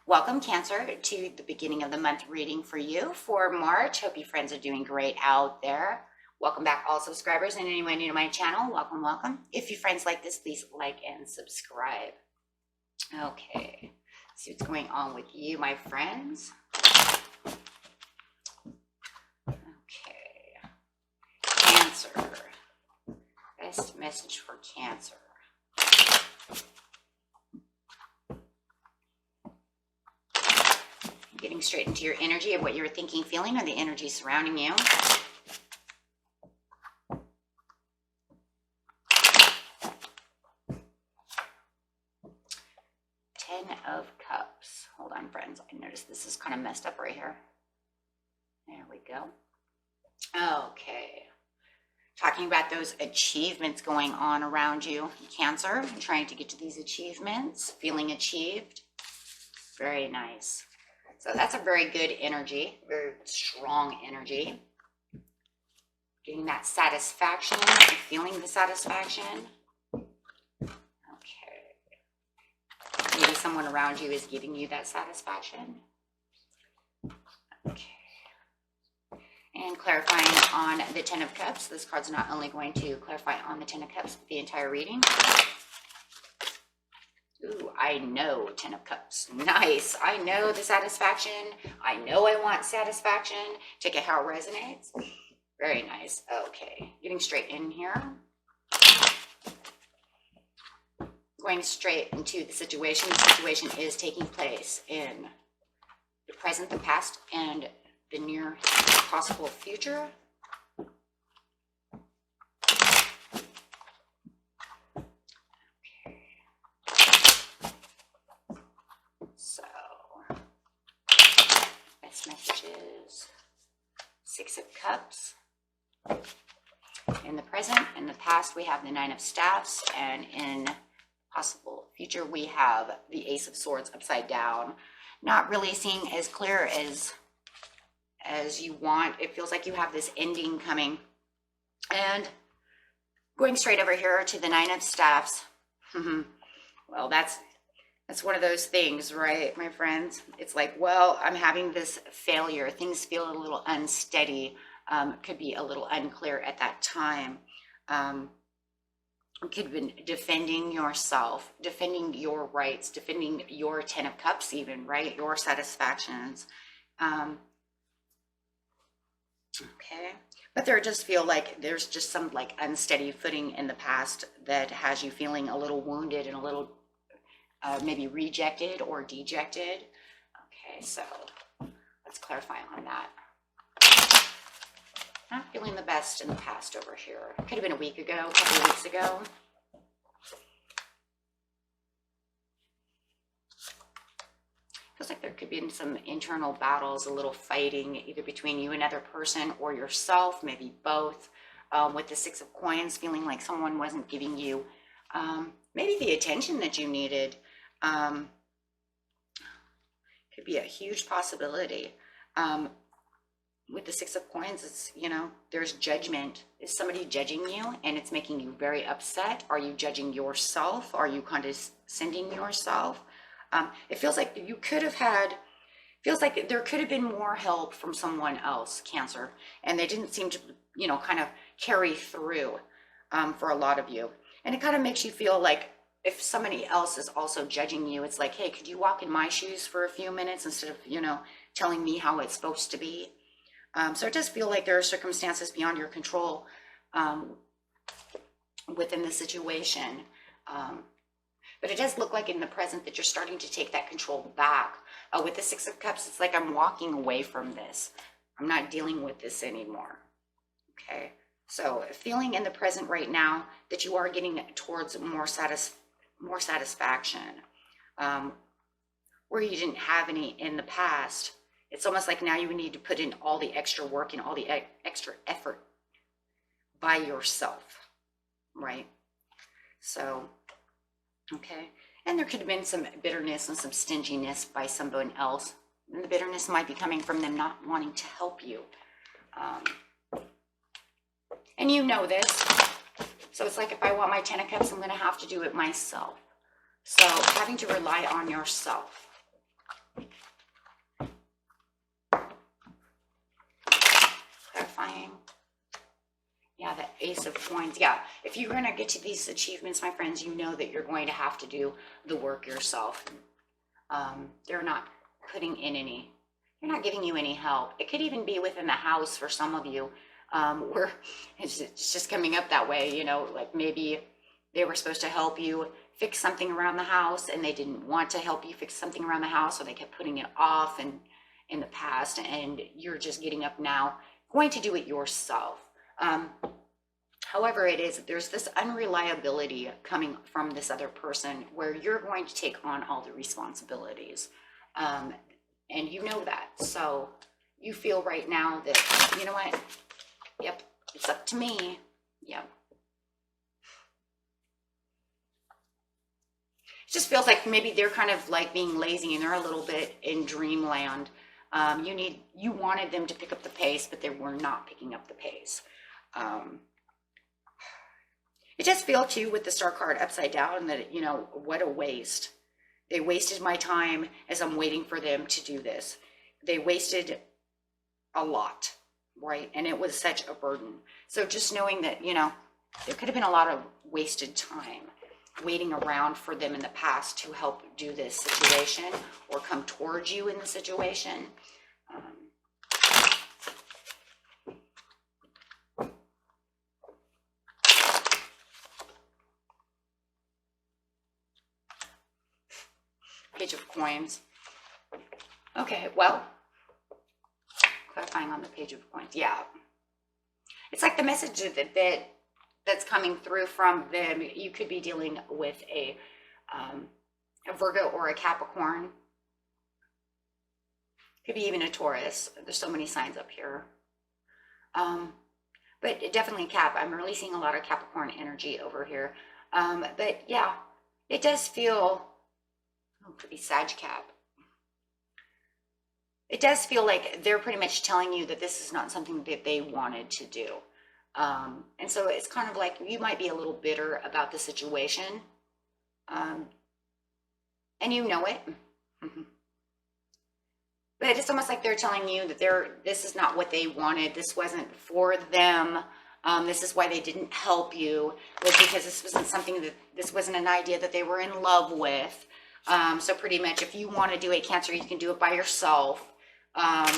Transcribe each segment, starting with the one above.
Welcome, Cancer, to the beginning of the month reading for you for March. Hope you friends are doing great out there. Welcome back, all subscribers, and anyone new to my channel. Welcome, welcome. If you friends like this, please like and subscribe. Okay, let's see what's going on with you, my friends. Okay, Cancer. Best message for Cancer. Getting straight into your energy of what you're thinking, feeling, or the energy surrounding you. Ten of Cups. Hold on, friends. I noticed this is kind of messed up right here. There we go. Okay. Talking about those achievements going on around you, Cancer. Trying to get to these achievements. Feeling achieved. Very nice. So that's a very good energy, very strong energy. Getting that satisfaction, feeling the satisfaction. Okay. Maybe someone around you is giving you that satisfaction. Okay. And clarifying on the Ten of Cups. This card's not only going to clarify on the Ten of Cups, but the entire reading. Ooh, I know, Ten of Cups. Nice. I know the satisfaction. I know I want satisfaction. Take it how it resonates. Very nice. Okay. Getting straight in here. Going straight into the situation. The situation is taking place in the present, the past, and the near possible future. So, best messages, Six of Cups. In the present, in the past, we have the Nine of Staffs, and in possible future, we have the Ace of Swords upside down. Not really seeing as clear as you want. It feels like you have this ending coming. And going straight over here to the Nine of Staffs. Well, that's one of those things, right, my friends? It's like, well, I'm having this failure. Things feel a little unsteady. Could be a little unclear at that time. Could have been defending yourself, defending your rights, defending your Ten of Cups even, right? Your satisfactions. Okay. But there just feel like there's just some like unsteady footing in the past that has you feeling a little wounded and a little maybe rejected or dejected. Okay, so let's clarify on that. Not feeling the best in the past over here. Could have been a week ago, a couple of weeks ago. Feels like there could be some internal battles, a little fighting, either between you and another person or yourself, maybe both. With the Six of Coins, feeling like someone wasn't giving you maybe the attention that you needed. Could be a huge possibility. With the Six of Coins, it's, you know, there's judgment. Is somebody judging you and it's making you very upset? Are you judging yourself? Are you condescending yourself? It feels like you could have feels like there could have been more help from someone else, Cancer, and they didn't seem to, you know, kind of carry through for a lot of you. And it kind of makes you feel like if somebody else is also judging you, it's like, hey, could you walk in my shoes for a few minutes instead of, you know, telling me how it's supposed to be? So it does feel like there are circumstances beyond your control within the situation. But it does look like in the present that you're starting to take that control back. With the Six of Cups, it's like I'm walking away from this. I'm not dealing with this anymore. Okay. So feeling in the present right now that you are getting towards more satisfaction. Where you didn't have any in the past. It's almost like now you need to put in all the extra work and all the extra effort by yourself, right? So, okay. And there could have been some bitterness and some stinginess by someone else. And the bitterness might be coming from them not wanting to help you. And you know this. So it's like if I want my 10 of Cups, I'm going to have to do it myself. So having to rely on yourself. Clarifying. Yeah, the Ace of Coins. Yeah, if you're going to get to these achievements, my friends, you know that you're going to have to do the work yourself. They're not putting in any, they're not giving you any help. It could even be within the house for some of you, where it's just coming up that way, you know, like maybe they were supposed to help you fix something around the house and they didn't want to help you fix something around the house, so they kept putting it off and in the past, and you're just getting up now, going to do it yourself. However, there's this unreliability coming from this other person where you're going to take on all the responsibilities. And you know that. So you feel right now that, you know what? Yep, it's up to me. Yep. It just feels like maybe they're kind of like being lazy and they're a little bit in dreamland. You wanted them to pick up the pace, but they were not picking up the pace. It does feel too with the Star card upside down that, you know, what a waste. They wasted my time as I'm waiting for them to do this. They wasted a lot, right? And it was such a burden. So just knowing that, you know, there could have been a lot of wasted time waiting around for them in the past to help do this situation or come towards you in the situation. Page of Coins. Okay, well, clarifying on the Page of Coins. Yeah. It's like the message that's coming through from them. You could be dealing with a Virgo or a Capricorn. Could be even a Taurus. There's so many signs up here. But definitely Cap. I'm really seeing a lot of Capricorn energy over here. But yeah, it does feel, could be Sag Cap. It does feel like they're pretty much telling you that this is not something that they wanted to do. And so it's kind of like you might be a little bitter about the situation. And you know it. But it's almost like they're telling you that this is not what they wanted. This wasn't for them. This is why they didn't help you, was because this wasn't an idea that they were in love with. So pretty much if you want to do a Cancer, you can do it by yourself. And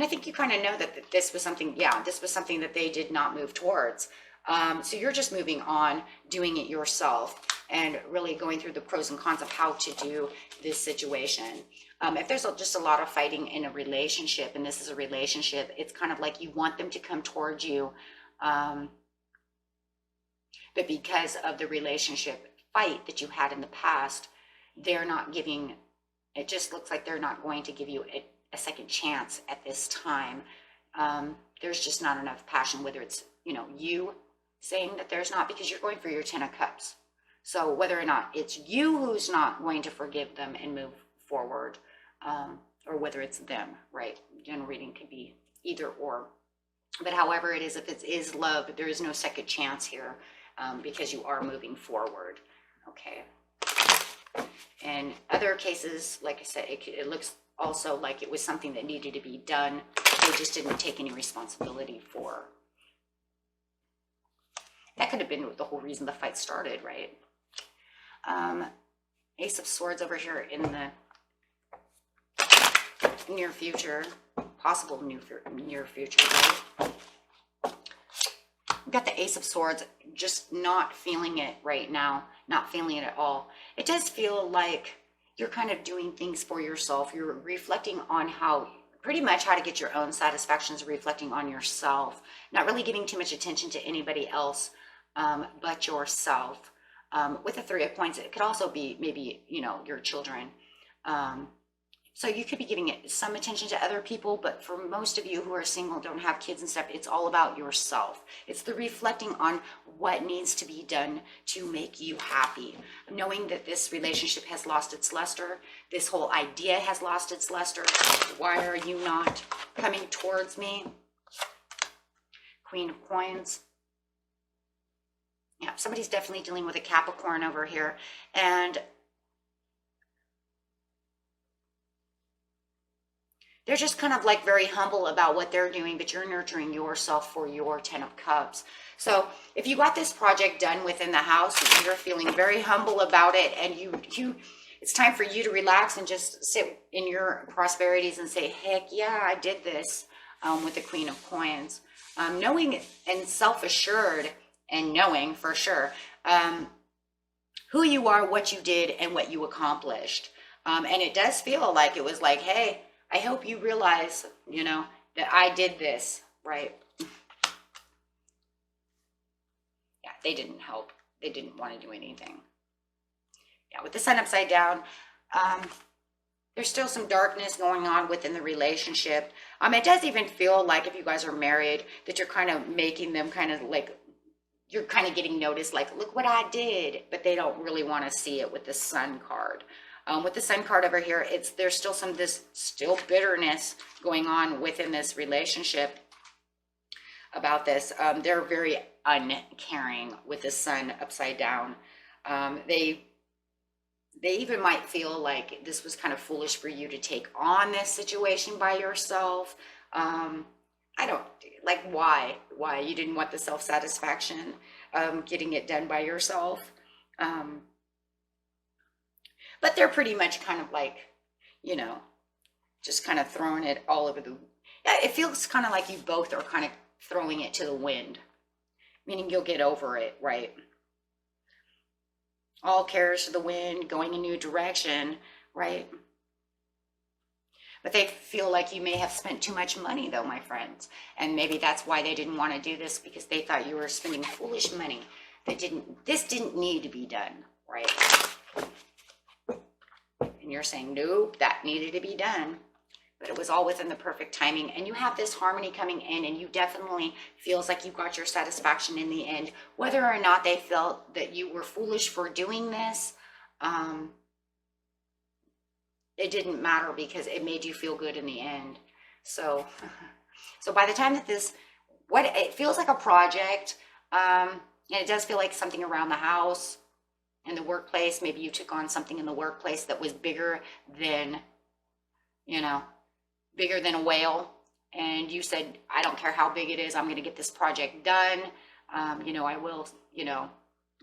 I think you kind of know that this was something that they did not move towards. So you're just moving on, doing it yourself, and really going through the pros and cons of how to do this situation. If there's just a lot of fighting in a relationship, and this is a relationship, it's kind of like you want them to come towards you. But because of the relationship fight that you had in the past, they're not giving, it just looks like they're not going to give you a second chance at this time. There's just not enough passion, whether it's, you know, you saying that there's not, because you're going for your 10 of Cups. So whether or not it's you who's not going to forgive them and move forward, or whether it's them, right? General reading could be either or. But however it is, if it is love, there is no second chance here, because you are moving forward. Okay. In other cases, like I said, it looks also like it was something that needed to be done. They just didn't take any responsibility for. That could have been the whole reason the fight started, right? Ace of Swords over here in the near future, possible near future, right? We've got the Ace of Swords, just not feeling it right now, not feeling it at all. It does feel like you're kind of doing things for yourself. You're reflecting on pretty much how to get your own satisfactions, reflecting on yourself, not really giving too much attention to anybody else but yourself. With the Three of Coins, it could also be maybe, you know, your children. So you could be giving some attention to other people, but for most of you who are single, don't have kids and stuff, it's all about yourself. It's the reflecting on what needs to be done to make you happy. Knowing that this relationship has lost its luster, this whole idea has lost its luster. Why are you not coming towards me? Queen of Coins. Yeah, somebody's definitely dealing with a Capricorn over here. And they're just kind of like very humble about what they're doing, but you're nurturing yourself for your 10 of Cups. So if you got this project done within the house, you're feeling very humble about it, and it's time for you to relax and just sit in your prosperities and say, heck yeah, I did this, with the Queen of Coins. Knowing and self-assured and knowing for sure who you are, what you did, and what you accomplished. And it does feel like it was like, hey, I hope you realize, that I did this, right? Yeah, they didn't help. They didn't want to do anything. Yeah, with the Sun upside down, there's still some darkness going on within the relationship. It does even feel like if you guys are married, that you're kind of making them kind of like, you're kind of getting noticed, like, look what I did, but they don't really want to see it with the Sun card. With the Sun card over here, there's still still bitterness going on within this relationship about this. They're very uncaring with the Sun upside down. They even might feel like this was kind of foolish for you to take on this situation by yourself. I don't, like, why you didn't want the self-satisfaction, getting it done by yourself. But they're pretty much kind of like, just kind of throwing it all over it feels kind of like you both are kind of throwing it to the wind, meaning you'll get over it, right? All cares to the wind, going a new direction, right? But they feel like you may have spent too much money though, my friends. And maybe that's why they didn't want to do this, because they thought you were spending foolish money. This didn't need to be done, right? And you're saying, nope, that needed to be done. But it was all within the perfect timing. And you have this harmony coming in, and you definitely feels like you got your satisfaction in the end. Whether or not they felt that you were foolish for doing this, it didn't matter, because it made you feel good in the end. So by the time that it feels like a project, and it does feel like something around the house, in the workplace. Maybe you took on something in the workplace that was bigger than a whale, and you said, I don't care how big it is, I'm going to get this project done. I will,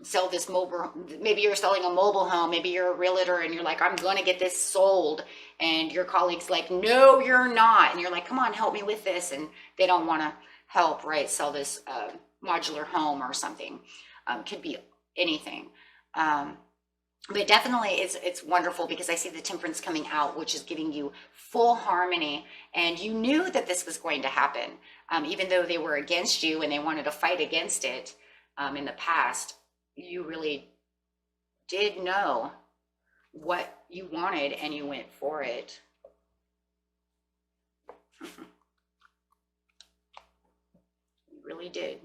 sell this mobile. Maybe you're selling a mobile home, maybe you're a realtor, and you're like, I'm going to get this sold, and your colleague's like, no, you're not, and you're like, come on, help me with this, and they don't want to help, right? Sell this modular home or something. Could be anything. But definitely it's wonderful, because I see the Temperance coming out, which is giving you full harmony. And you knew that this was going to happen, even though they were against you and they wanted to fight against it in the past. You really did know what you wanted, and you went for it. You really did.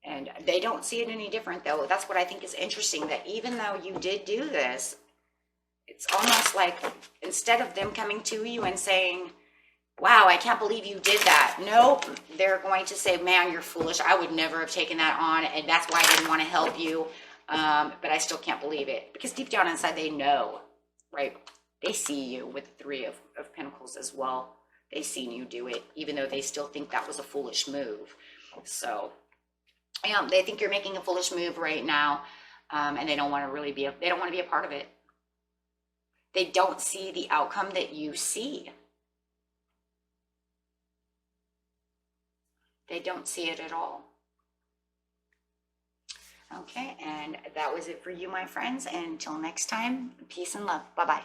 And they don't see it any different, though. That's what I think is interesting, that even though you did do this, it's almost like, instead of them coming to you and saying, wow, I can't believe you did that. Nope, they're going to say, man, you're foolish. I would never have taken that on, and that's why I didn't want to help you. But I still can't believe it, because deep down inside they know, right? They see you with the Three of Pentacles as well. They seen you do it, even though they still think that was a foolish move. So they think you're making a foolish move right now, and they don't want to be a part of it. They don't see the outcome that you see. They don't see it at all. Okay, and that was it for you, my friends. And until next time, peace and love. Bye-bye.